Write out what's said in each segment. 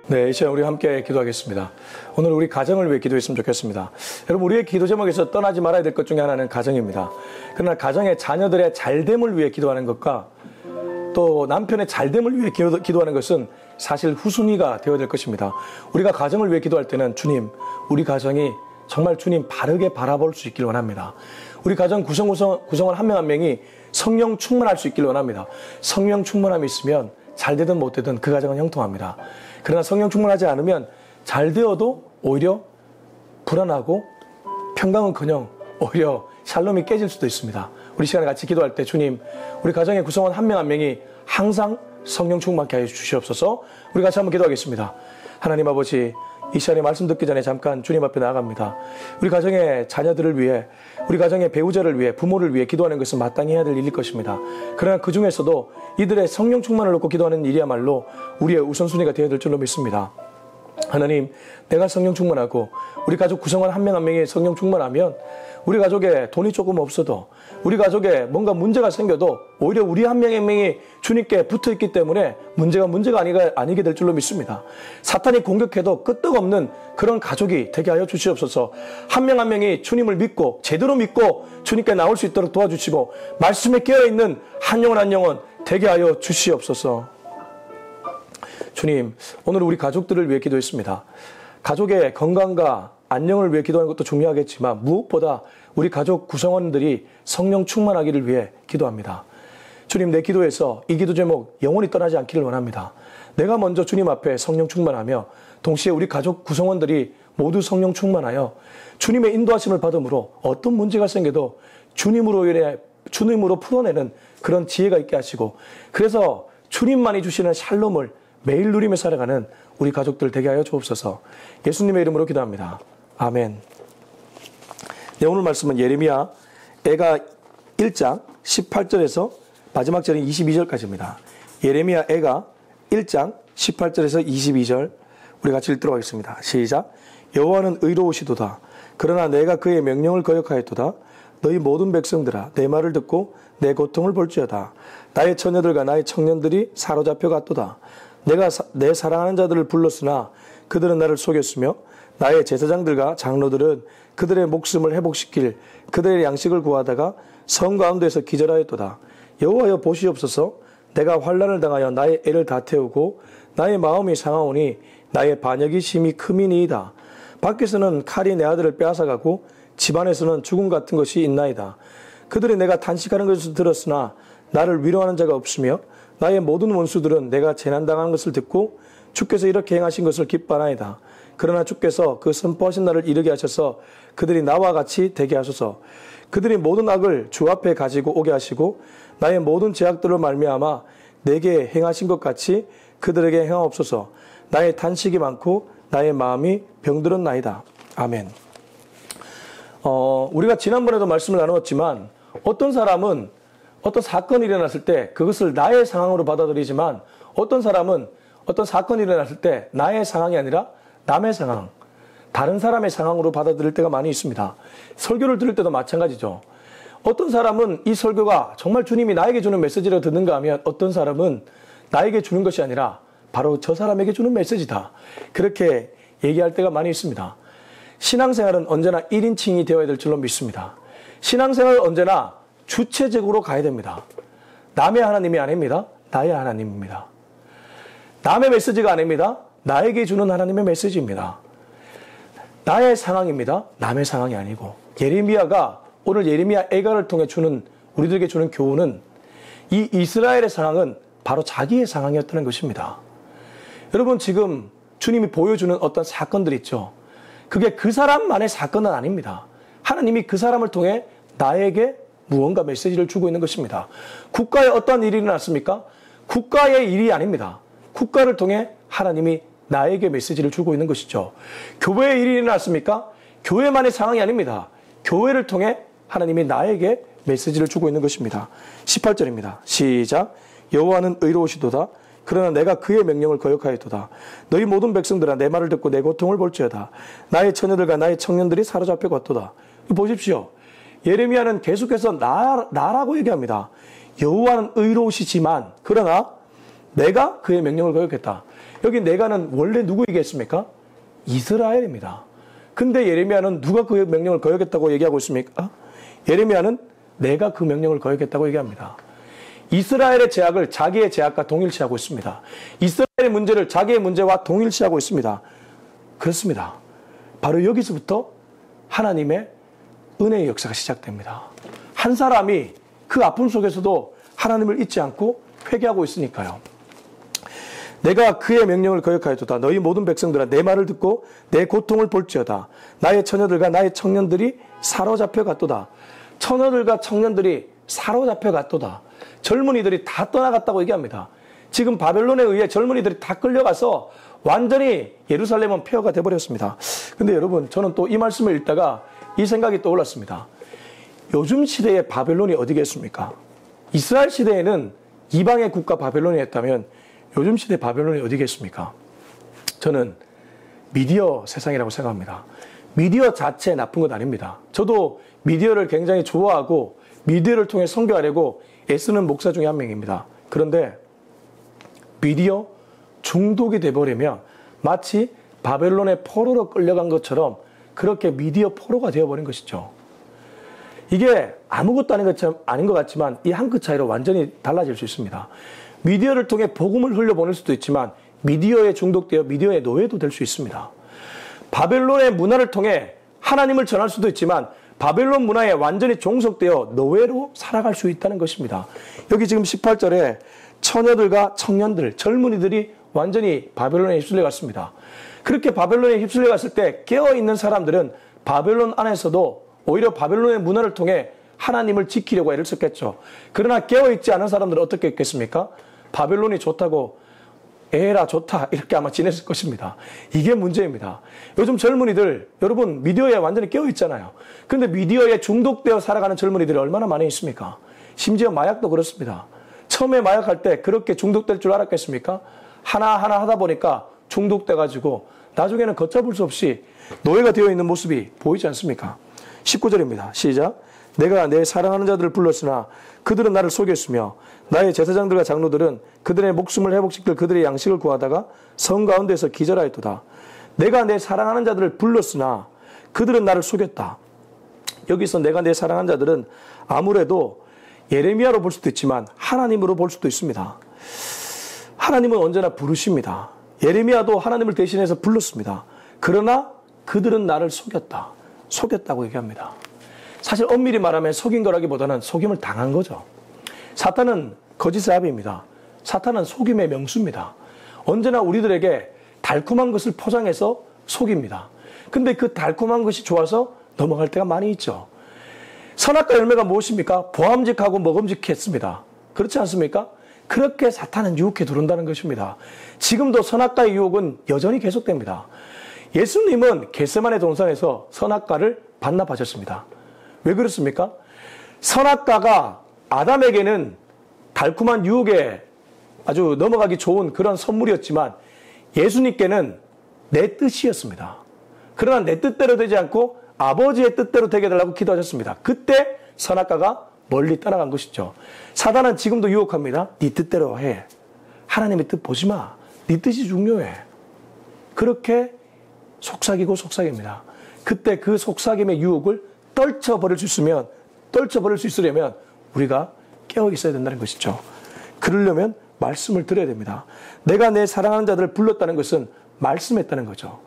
네, 이 시간 우리 함께 기도하겠습니다. 오늘 우리 가정을 위해 기도했으면 좋겠습니다. 여러분, 우리의 기도 제목에서 떠나지 말아야 될 것 중에 하나는 가정입니다. 그러나 가정의 자녀들의 잘됨을 위해 기도하는 것과 또 남편의 잘됨을 위해 기도하는 것은 사실 후순위가 되어야 될 것입니다. 우리가 가정을 위해 기도할 때는 주님, 우리 가정이 정말 주님 바르게 바라볼 수 있길 원합니다. 우리 가정 구성원 한 명 한 명이 성령 충만할 수 있길 원합니다. 성령 충만함이 있으면 잘 되든 못 되든 그 가정은 형통합니다. 그러나 성령 충만하지 않으면 잘 되어도 오히려 불안하고 평강은커녕 오히려 샬롬이 깨질 수도 있습니다. 우리 시간에 같이 기도할 때 주님, 우리 가정의 구성원 한 명 한 명이 항상 성령 충만케 하여 주시옵소서. 우리 같이 한번 기도하겠습니다. 하나님 아버지, 이 시간에 말씀 듣기 전에 잠깐 주님 앞에 나아갑니다. 우리 가정의 자녀들을 위해, 우리 가정의 배우자를 위해, 부모를 위해 기도하는 것은 마땅히 해야 될 일일 것입니다. 그러나 그 중에서도 이들의 성령 충만을 놓고 기도하는 일이야말로 우리의 우선순위가 되어야 될 줄로 믿습니다. 하나님, 내가 성령 충만하고 우리 가족 구성원 한 명 한 명이 성령 충만하면 우리 가족에 돈이 조금 없어도, 우리 가족에 뭔가 문제가 생겨도 오히려 우리 한 명 한 명이 주님께 붙어있기 때문에 문제가 아니게 될 줄로 믿습니다. 사탄이 공격해도 끄떡없는 그런 가족이 되게 하여 주시옵소서. 한 명 한 명이 주님을 믿고 제대로 믿고 주님께 나올 수 있도록 도와주시고 말씀에 깨어있는 한 영혼 한 영혼 되게 하여 주시옵소서. 주님, 오늘 우리 가족들을 위해 기도했습니다. 가족의 건강과 안녕을 위해 기도하는 것도 중요하겠지만 무엇보다 우리 가족 구성원들이 성령 충만하기를 위해 기도합니다. 주님, 내 기도에서 이 기도 제목 영원히 떠나지 않기를 원합니다. 내가 먼저 주님 앞에 성령 충만하며 동시에 우리 가족 구성원들이 모두 성령 충만하여 주님의 인도하심을 받음으로 어떤 문제가 생겨도 주님으로 풀어내는 그런 지혜가 있게 하시고, 그래서 주님만이 주시는 샬롬을 매일 누리며 살아가는 우리 가족들 되게 하여 주옵소서. 예수님의 이름으로 기도합니다. 아멘. 네, 오늘 말씀은 예레미야 애가 1장 18절에서 마지막 절인 22절까지입니다. 예레미야 애가 1장 18절에서 22절 우리 같이 읽도록 하겠습니다. 시작. 여호와는 의로우시도다. 그러나 내가 그의 명령을 거역하였도다. 너희 모든 백성들아, 내 말을 듣고 내 고통을 볼지어다. 나의 처녀들과 나의 청년들이 사로잡혀 갔도다. 내가 내 사랑하는 자들을 불렀으나 그들은 나를 속였으며 나의 제사장들과 장로들은 그들의 목숨을 회복시킬 그들의 양식을 구하다가 성 가운데서 기절하였도다. 여호와여 보시옵소서. 내가 환난을 당하여 나의 애를 다 태우고 나의 마음이 상하오니 나의 반역이 심히 크미니이다. 밖에서는 칼이 내 아들을 빼앗아가고 집안에서는 죽음 같은 것이 있나이다. 그들이 내가 단식하는 것을 들었으나 나를 위로하는 자가 없으며 나의 모든 원수들은 내가 재난당하는 것을 듣고 주께서 이렇게 행하신 것을 기뻐하나이다. 그러나 주께서 그 선포하신 날을 이르게 하셔서 그들이 나와 같이 되게 하소서. 그들이 모든 악을 주 앞에 가지고 오게 하시고 나의 모든 죄악들로 말미암아 내게 행하신 것 같이 그들에게 행하옵소서. 나의 탄식이 많고 나의 마음이 병들었나이다. 아멘. 우리가 지난번에도 말씀을 나누었지만 어떤 사람은 어떤 사건이 일어났을 때 그것을 나의 상황으로 받아들이지만 어떤 사람은 어떤 사건이 일어났을 때 나의 상황이 아니라 남의 상황, 다른 사람의 상황으로 받아들일 때가 많이 있습니다. 설교를 들을 때도 마찬가지죠. 어떤 사람은 이 설교가 정말 주님이 나에게 주는 메시지를 듣는가 하면 어떤 사람은 나에게 주는 것이 아니라 바로 저 사람에게 주는 메시지다. 그렇게 얘기할 때가 많이 있습니다. 신앙생활은 언제나 1인칭이 되어야 될 줄로 믿습니다. 신앙생활은 언제나 주체적으로 가야 됩니다. 남의 하나님이 아닙니다. 나의 하나님입니다. 남의 메시지가 아닙니다. 나에게 주는 하나님의 메시지입니다. 나의 상황입니다. 남의 상황이 아니고. 예레미야가 오늘 예레미야 애가를 통해 우리들에게 주는 교훈은 이 이스라엘의 상황은 바로 자기의 상황이었다는 것입니다. 여러분, 지금 주님이 보여주는 어떤 사건들 있죠. 그게 그 사람만의 사건은 아닙니다. 하나님이 그 사람을 통해 나에게 무언가 메시지를 주고 있는 것입니다. 국가에 어떤 일이 일어났습니까? 국가의 일이 아닙니다. 국가를 통해 하나님이 나에게 메시지를 주고 있는 것이죠. 교회의 일이 일어났습니까? 교회만의 상황이 아닙니다. 교회를 통해 하나님이 나에게 메시지를 주고 있는 것입니다. 18절입니다. 시작. 여호와는 의로우시도다. 그러나 내가 그의 명령을 거역하였도다. 너희 모든 백성들아, 내 말을 듣고 내 고통을 볼지어다. 나의 처녀들과 나의 청년들이 사로잡혀 갔도다. 보십시오. 예레미야는 계속해서 나라고 얘기합니다. 여호와는 의로우시지만 그러나 내가 그의 명령을 거역했다. 여기 내가는 원래 누구이겠습니까? 이스라엘입니다. 근데 예레미야는 누가 그 명령을 거역했다고 얘기하고 있습니까? 예레미야는 내가 그 명령을 거역했다고 얘기합니다. 이스라엘의 죄악을 자기의 죄악과 동일시하고 있습니다. 이스라엘의 문제를 자기의 문제와 동일시하고 있습니다. 그렇습니다. 바로 여기서부터 하나님의 은혜의 역사가 시작됩니다. 한 사람이 그 아픔 속에서도 하나님을 잊지 않고 회개하고 있으니까요. 내가 그의 명령을 거역하였도다. 너희 모든 백성들아 내 말을 듣고 내 고통을 볼지어다. 나의 처녀들과 나의 청년들이 사로잡혀 갔도다. 처녀들과 청년들이 사로잡혀 갔도다. 젊은이들이 다 떠나갔다고 얘기합니다. 지금 바벨론에 의해 젊은이들이 다 끌려가서 완전히 예루살렘은 폐허가 돼버렸습니다. 근데 여러분, 저는 또 이 말씀을 읽다가 이 생각이 떠올랐습니다. 요즘 시대의 바벨론이 어디겠습니까? 이스라엘 시대에는 이방의 국가 바벨론이었다면 요즘 시대 바벨론이 어디겠습니까? 저는 미디어 세상이라고 생각합니다. 미디어 자체 나쁜 건 아닙니다. 저도 미디어를 굉장히 좋아하고 미디어를 통해 선교하려고 애쓰는 목사 중에 한 명입니다. 그런데 미디어 중독이 돼버리면 마치 바벨론의 포로로 끌려간 것처럼 그렇게 미디어 포로가 되어버린 것이죠. 이게 아무것도 아닌 것 같지만 이 한 끗 차이로 완전히 달라질 수 있습니다. 미디어를 통해 복음을 흘려보낼 수도 있지만 미디어에 중독되어 미디어의 노예도 될 수 있습니다. 바벨론의 문화를 통해 하나님을 전할 수도 있지만 바벨론 문화에 완전히 종속되어 노예로 살아갈 수 있다는 것입니다. 여기 지금 18절에 처녀들과 청년들, 젊은이들이 완전히 바벨론에 휩쓸려 갔습니다. 그렇게 바벨론에 휩쓸려 갔을 때 깨어있는 사람들은 바벨론 안에서도 오히려 바벨론의 문화를 통해 하나님을 지키려고 애를 썼겠죠. 그러나 깨어있지 않은 사람들은 어떻게 했겠습니까? 바벨론이 좋다고 에라 좋다 이렇게 아마 지냈을 것입니다. 이게 문제입니다. 요즘 젊은이들 여러분 미디어에 완전히 깨어있잖아요. 그런데 미디어에 중독되어 살아가는 젊은이들이 얼마나 많이 있습니까? 심지어 마약도 그렇습니다. 처음에 마약할 때 그렇게 중독될 줄 알았겠습니까? 하나하나 하다 보니까 중독돼가지고 나중에는 걷잡을 수 없이 노예가 되어 있는 모습이 보이지 않습니까? 19절입니다. 시작. 내가 내 사랑하는 자들을 불렀으나 그들은 나를 속였으며 나의 제사장들과 장로들은 그들의 목숨을 회복시킬 그들의 양식을 구하다가 성 가운데서 기절하였도다. 내가 내 사랑하는 자들을 불렀으나 그들은 나를 속였다. 여기서 내가 내 사랑하는 자들은 아무래도 예레미야로 볼 수도 있지만 하나님으로 볼 수도 있습니다. 하나님은 언제나 부르십니다. 예레미야도 하나님을 대신해서 불렀습니다. 그러나 그들은 나를 속였다. 속였다고 얘기합니다. 사실 엄밀히 말하면 속인 거라기보다는 속임을 당한 거죠. 사탄은 거짓의 아비입니다. 사탄은 속임의 명수입니다. 언제나 우리들에게 달콤한 것을 포장해서 속입니다. 근데 그 달콤한 것이 좋아서 넘어갈 때가 많이 있죠. 선악과 열매가 무엇입니까? 보암직하고 먹음직했습니다. 그렇지 않습니까? 그렇게 사탄은 유혹해 들어온다는 것입니다. 지금도 선악과의 유혹은 여전히 계속됩니다. 예수님은 겟세마네 동산에서 선악과를 반납하셨습니다. 왜 그렇습니까? 선악과가 아담에게는 달콤한 유혹에 아주 넘어가기 좋은 그런 선물이었지만 예수님께는 내 뜻이었습니다. 그러나 내 뜻대로 되지 않고 아버지의 뜻대로 되게 해달라고 기도하셨습니다. 그때 선악과가 멀리 떠나간 것이죠. 사단은 지금도 유혹합니다. 네 뜻대로 해. 하나님의 뜻 보지 마. 네 뜻이 중요해. 그렇게 속삭이고 속삭입니다. 그때 그 속삭임의 유혹을 떨쳐버릴 수 있으려면 우리가 깨어 있어야 된다는 것이죠. 그러려면 말씀을 들어야 됩니다. 내가 내 사랑하는 자들을 불렀다는 것은 말씀했다는 거죠.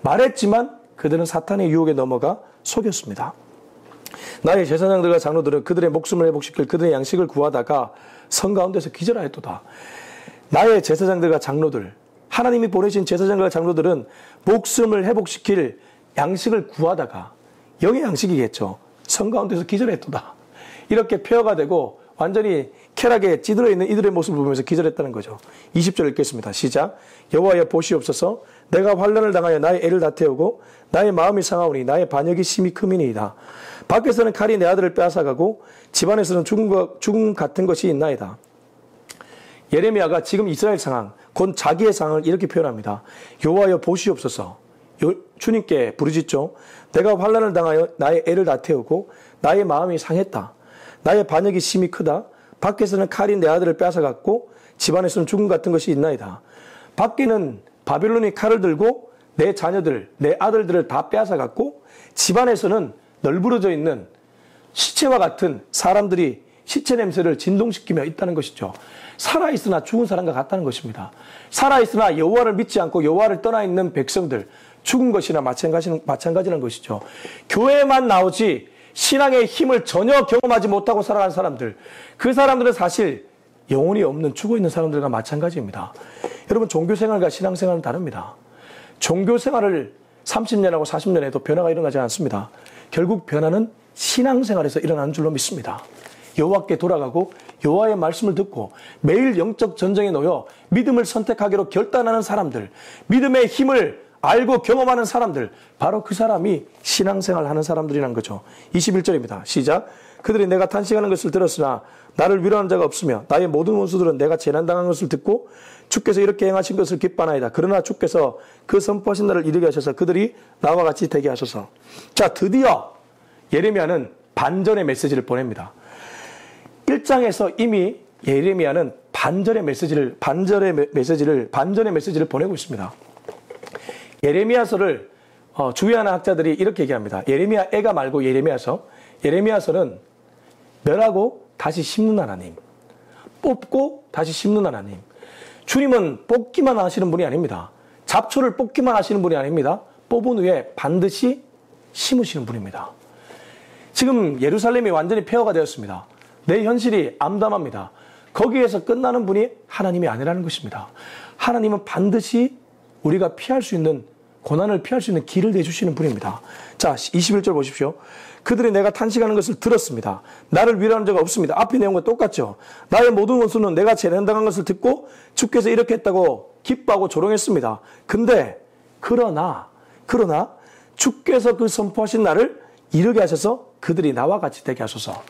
말했지만 그들은 사탄의 유혹에 넘어가 속였습니다. 나의 제사장들과 장로들은 그들의 목숨을 회복시킬 그들의 양식을 구하다가 성 가운데서 기절하였도다. 나의 제사장들과 장로들, 하나님이 보내신 제사장과 장로들은 목숨을 회복시킬 양식을 구하다가 영의 양식이겠죠. 성 가운데서 기절했도다. 이렇게 폐허가 되고 완전히 쾌락에 찌들어 있는 이들의 모습을 보면서 기절했다는 거죠. 20절 읽겠습니다. 시작. 여호와여 보시옵소서. 내가 환난을 당하여 나의 애를 다 태우고 나의 마음이 상하오니 나의 반역이 심히 크미니이다. 밖에서는 칼이 내 아들을 빼앗아가고 집안에서는 죽음 같은 것이 있나이다. 예레미야가 지금 이스라엘 상황, 곧 자기의 상황을 이렇게 표현합니다. 여호와여 보시옵소서. 주님께 부르짖죠. 내가 환난을 당하여 나의 애를 다 태우고 나의 마음이 상했다. 나의 반역이 심히 크다. 밖에서는 칼이 내 아들을 빼앗아갔고 집안에서는 죽음 같은 것이 있나이다. 밖에는 바벨론이 칼을 들고 내 자녀들, 내 아들들을 다 빼앗아갔고 집안에서는 널브러져 있는 시체와 같은 사람들이 시체 냄새를 진동시키며 있다는 것이죠. 살아있으나 죽은 사람과 같다는 것입니다. 살아있으나 여호와를 믿지 않고 여호와를 떠나 있는 백성들, 죽은 것이나 마찬가지라는 것이죠. 교회만 나오지 신앙의 힘을 전혀 경험하지 못하고 살아가는 사람들, 그 사람들은 사실 영혼이 없는 죽어있는 사람들과 마찬가지입니다. 여러분, 종교생활과 신앙생활은 다릅니다. 종교생활을 30년하고 40년 해도 변화가 일어나지 않습니다. 결국 변화는 신앙생활에서 일어나는 줄로 믿습니다. 여호와께 돌아가고 여호와의 말씀을 듣고 매일 영적 전쟁에 놓여 믿음을 선택하기로 결단하는 사람들, 믿음의 힘을 알고 경험하는 사람들, 바로 그 사람이 신앙생활을 하는 사람들이라는 거죠. 21절입니다. 시작. 그들이 내가 탄식하는 것을 들었으나 나를 위로하는 자가 없으며 나의 모든 원수들은 내가 재난당한 것을 듣고 주께서 이렇게 행하신 것을 기뻐하나이다. 그러나 주께서 그 선포하신 날을 이르게 하셔서 그들이 나와 같이 되게 하소서. 자, 드디어 예레미야는 반전의 메시지를 보냅니다. 1장에서 이미 예레미야는 반전의 메시지를 보내고 있습니다. 예레미야서를 주의하는 학자들이 이렇게 얘기합니다. 예레미야 애가 말고 예레미야서는 멸하고 다시 심는 하나님, 뽑고 다시 심는 하나님. 주님은 뽑기만 하시는 분이 아닙니다. 잡초를 뽑기만 하시는 분이 아닙니다. 뽑은 후에 반드시 심으시는 분입니다. 지금 예루살렘이 완전히 폐허가 되었습니다. 내 현실이 암담합니다. 거기에서 끝나는 분이 하나님이 아니라는 것입니다. 하나님은 반드시 우리가 피할 수 있는, 고난을 피할 수 있는 길을 내주시는 분입니다. 자, 21절 보십시오. 그들이 내가 탄식하는 것을 들었습니다. 나를 위로하는 자가 없습니다. 앞의 내용과 똑같죠. 나의 모든 원수는 내가 재난당한 것을 듣고 주께서 이렇게 했다고 기뻐하고 조롱했습니다. 근데 그러나 주께서 그 선포하신 날을 이르게 하셔서 그들이 나와 같이 되게 하소서.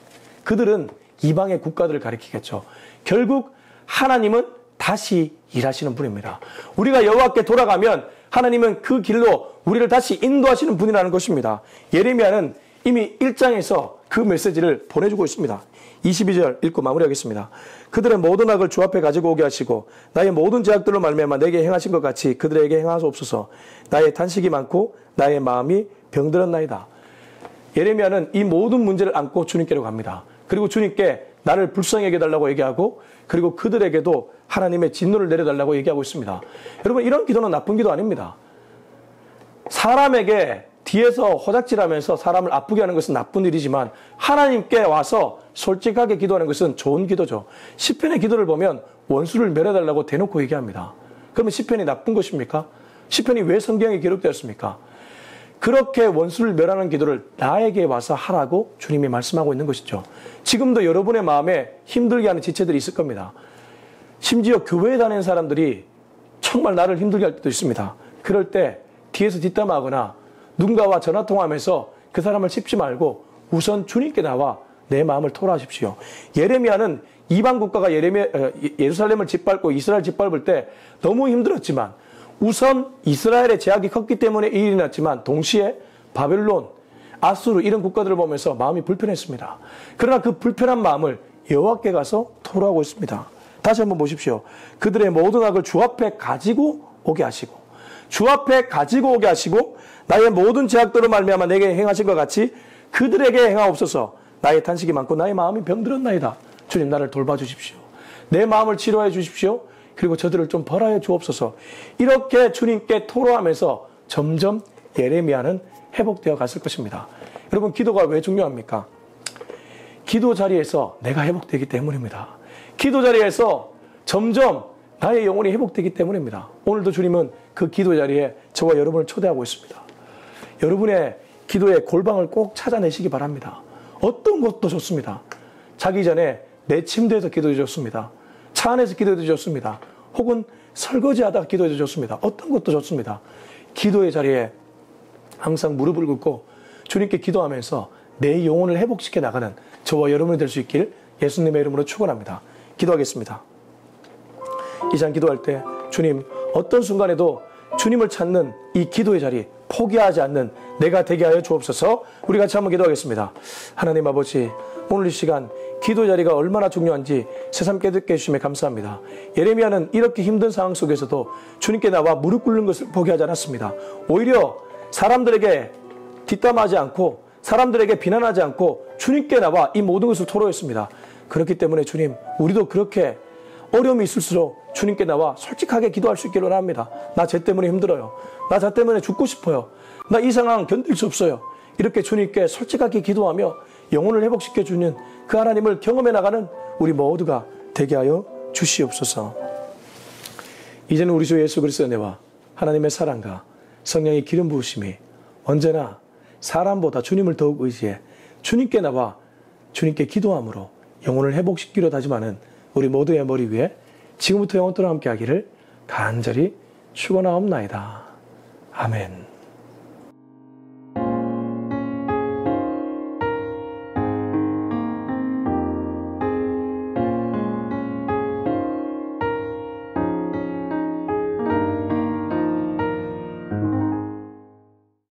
그들은 이방의 국가들을 가리키겠죠. 결국 하나님은 다시 일하시는 분입니다. 우리가 여호와께 돌아가면 하나님은 그 길로 우리를 다시 인도하시는 분이라는 것입니다. 예레미야는 이미 1장에서 그 메시지를 보내주고 있습니다. 22절 읽고 마무리하겠습니다. 그들의 모든 악을 주 앞에 가지고 오게 하시고 나의 모든 죄악들로 말미암아 내게 행하신 것 같이 그들에게 행하소서. 나의 탄식이 많고 나의 마음이 병들었나이다. 예레미야는 이 모든 문제를 안고 주님께로 갑니다. 그리고 주님께 나를 불쌍히 여겨달라고 얘기하고, 그리고 그들에게도 하나님의 진노를 내려달라고 얘기하고 있습니다. 여러분, 이런 기도는 나쁜 기도 아닙니다. 사람에게 뒤에서 호작질하면서 사람을 아프게 하는 것은 나쁜 일이지만 하나님께 와서 솔직하게 기도하는 것은 좋은 기도죠. 시편의 기도를 보면 원수를 멸해달라고 대놓고 얘기합니다. 그러면 시편이 나쁜 것입니까? 시편이 왜 성경에 기록되었습니까? 그렇게 원수를 멸하는 기도를 나에게 와서 하라고 주님이 말씀하고 있는 것이죠. 지금도 여러분의 마음에 힘들게 하는 지체들이 있을 겁니다. 심지어 교회에 다니는 사람들이 정말 나를 힘들게 할 때도 있습니다. 그럴 때 뒤에서 뒷담화하거나 누군가와 전화통화하면서 그 사람을 씹지 말고 우선 주님께 나와 내 마음을 토로하십시오. 예레미야는 이방 국가가 예루살렘을 짓밟고 이스라엘 짓밟을 때 너무 힘들었지만 우선 이스라엘의 제약이 컸기 때문에 이 일이 났지만 동시에 바벨론, 아수르 이런 국가들을 보면서 마음이 불편했습니다. 그러나 그 불편한 마음을 여호와께 가서 토로하고 있습니다. 다시 한번 보십시오. 그들의 모든 악을 주 앞에 가지고 오게 하시고, 주 앞에 가지고 오게 하시고 나의 모든 죄악들로 말미암아 내게 행하신 것 같이 그들에게 행하옵소서. 나의 탄식이 많고 나의 마음이 병들었나이다. 주님, 나를 돌봐주십시오. 내 마음을 치료해 주십시오. 그리고 저들을 좀 벌하여 주옵소서. 이렇게 주님께 토로하면서 점점 예레미야는 회복되어 갔을 것입니다. 여러분, 기도가 왜 중요합니까? 기도 자리에서 내가 회복되기 때문입니다. 기도 자리에서 점점 나의 영혼이 회복되기 때문입니다. 오늘도 주님은 그 기도 자리에 저와 여러분을 초대하고 있습니다. 여러분의 기도의 골방을 꼭 찾아내시기 바랍니다. 어떤 것도 좋습니다. 자기 전에 내 침대에서 기도해도 좋습니다. 차 안에서 기도해도 좋습니다. 혹은 설거지하다가 기도해도 좋습니다. 어떤 것도 좋습니다. 기도의 자리에 항상 무릎을 꿇고 주님께 기도하면서 내 영혼을 회복시켜 나가는 저와 여러분이 될 수 있길 예수님의 이름으로 축원합니다. 기도하겠습니다. 이 시간 기도할 때 주님, 어떤 순간에도 주님을 찾는 이 기도의 자리 포기하지 않는 내가 되게 하여 주옵소서. 우리 같이 한번 기도하겠습니다. 하나님 아버지, 오늘 이 시간 기도 자리가 얼마나 중요한지 새삼 깨닫게 해주심에 감사합니다. 예레미야는 이렇게 힘든 상황 속에서도 주님께 나와 무릎 꿇는 것을 포기하지 않았습니다. 오히려 사람들에게 뒷담하지 않고 사람들에게 비난하지 않고 주님께 나와 이 모든 것을 토로했습니다. 그렇기 때문에 주님, 우리도 그렇게 어려움이 있을수록 주님께 나와 솔직하게 기도할 수 있기를 원합니다. 나 쟤 때문에 힘들어요. 나 쟤 때문에 죽고 싶어요. 나 이 상황 견딜 수 없어요. 이렇게 주님께 솔직하게 기도하며 영혼을 회복시켜주는 그 하나님을 경험해 나가는 우리 모두가 되게 하여 주시옵소서. 이제는 우리 주 예수 그리스도의 은혜와 하나님의 사랑과 성령의 기름 부으심이 언제나 사람보다 주님을 더욱 의지해 주님께 나와 주님께 기도함으로 영혼을 회복시키려 다짐하는 우리 모두의 머리 위에 지금부터 영원토록 함께 하기를 간절히 축원하옵나이다. 아멘.